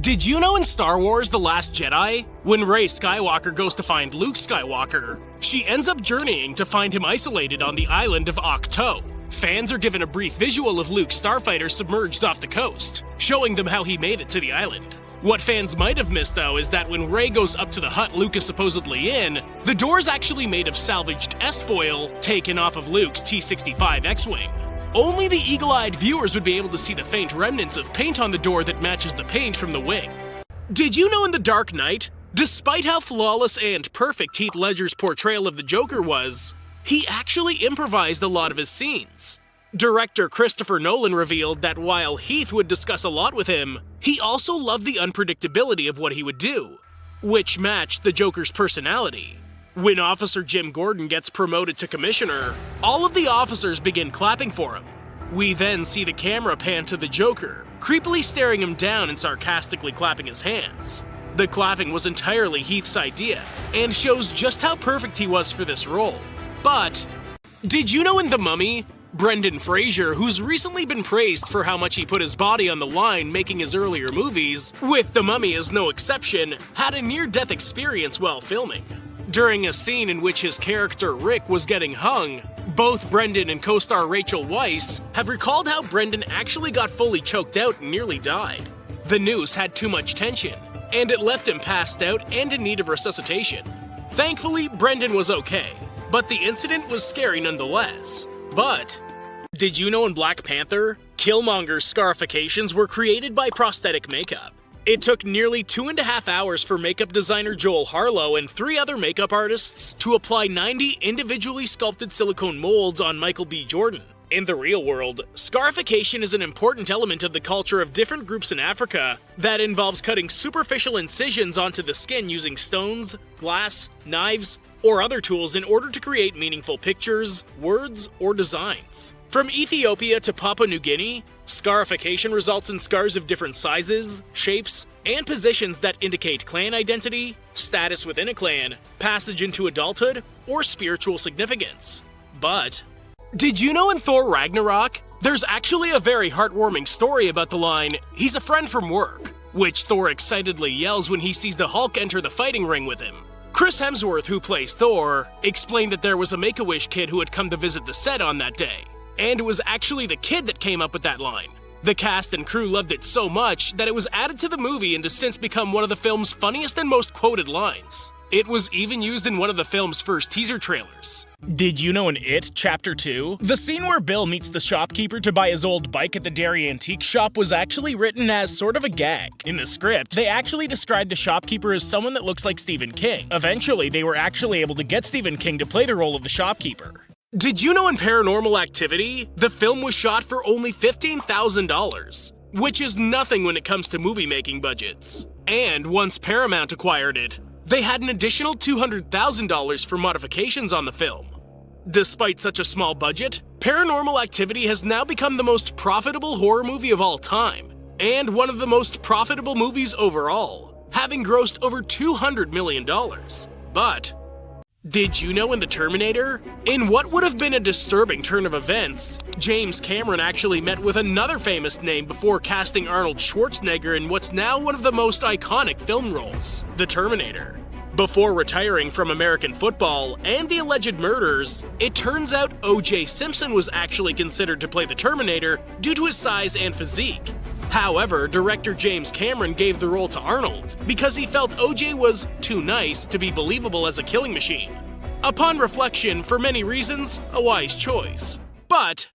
Did you know in Star Wars The Last Jedi, when Rey Skywalker goes to find Luke Skywalker, she ends up journeying to find him isolated on the island of Ahch-To. Fans are given a brief visual of Luke's starfighter submerged off the coast, showing them how he made it to the island. What fans might have missed though is that when Rey goes up to the hut Luke is supposedly in, the door's actually made of salvaged S-foil taken off of Luke's T-65 X-Wing. Only the eagle-eyed viewers would be able to see the faint remnants of paint on the door that matches the paint from the wing. Did you know in The Dark Knight, despite how flawless and perfect Heath Ledger's portrayal of the Joker was, he actually improvised a lot of his scenes? Director Christopher Nolan revealed that while Heath would discuss a lot with him, he also loved the unpredictability of what he would do, which matched the Joker's personality. When Officer Jim Gordon gets promoted to commissioner, all of the officers begin clapping for him. We then see the camera pan to the Joker, creepily staring him down and sarcastically clapping his hands. The clapping was entirely Heath's idea, and shows just how perfect he was for this role. But, did you know in The Mummy, Brendan Fraser, who's recently been praised for how much he put his body on the line making his earlier movies, with The Mummy as no exception, had a near-death experience while filming? During a scene in which his character Rick was getting hung, both Brendan and co-star Rachel Weisz have recalled how Brendan actually got fully choked out and nearly died. The noose had too much tension, and it left him passed out and in need of resuscitation. Thankfully, Brendan was okay, but the incident was scary nonetheless. But, did you know in Black Panther, Killmonger's scarifications were created by prosthetic makeup? It took nearly 2.5 hours for makeup designer Joel Harlow and 3 other makeup artists to apply 90 individually sculpted silicone molds on Michael B. Jordan. In the real world, scarification is an important element of the culture of different groups in Africa that involves cutting superficial incisions onto the skin using stones, glass, knives, or other tools in order to create meaningful pictures, words, or designs. From Ethiopia to Papua New Guinea, scarification results in scars of different sizes, shapes, and positions that indicate clan identity, status within a clan, passage into adulthood, or spiritual significance. But, did you know in Thor Ragnarok, there's actually a very heartwarming story about the line, "He's a friend from work," which Thor excitedly yells when he sees the Hulk enter the fighting ring with him. Chris Hemsworth, who plays Thor, explained that there was a Make-A-Wish kid who had come to visit the set on that day. And it was actually the kid that came up with that line. The cast and crew loved it so much that it was added to the movie and has since become one of the film's funniest and most quoted lines. It was even used in one of the film's first teaser trailers. Did you know in It Chapter 2, the scene where Bill meets the shopkeeper to buy his old bike at the Derry Antique Shop was actually written as sort of a gag? In the script, they actually described the shopkeeper as someone that looks like Stephen King. Eventually, they were actually able to get Stephen King to play the role of the shopkeeper. Did you know in Paranormal Activity, the film was shot for only $15,000, which is nothing when it comes to movie-making budgets. And once Paramount acquired it, they had an additional $200,000 for modifications on the film. Despite such a small budget, Paranormal Activity has now become the most profitable horror movie of all time, and one of the most profitable movies overall, having grossed over $200 million. But, did you know in The Terminator? In what would have been a disturbing turn of events, James Cameron actually met with another famous name before casting Arnold Schwarzenegger in what's now one of the most iconic film roles, The Terminator. Before retiring from American football and the alleged murders, it turns out O.J. Simpson was actually considered to play the Terminator due to his size and physique. However, director James Cameron gave the role to Arnold because he felt O.J. was too nice to be believable as a killing machine. Upon reflection, for many reasons, a wise choice. But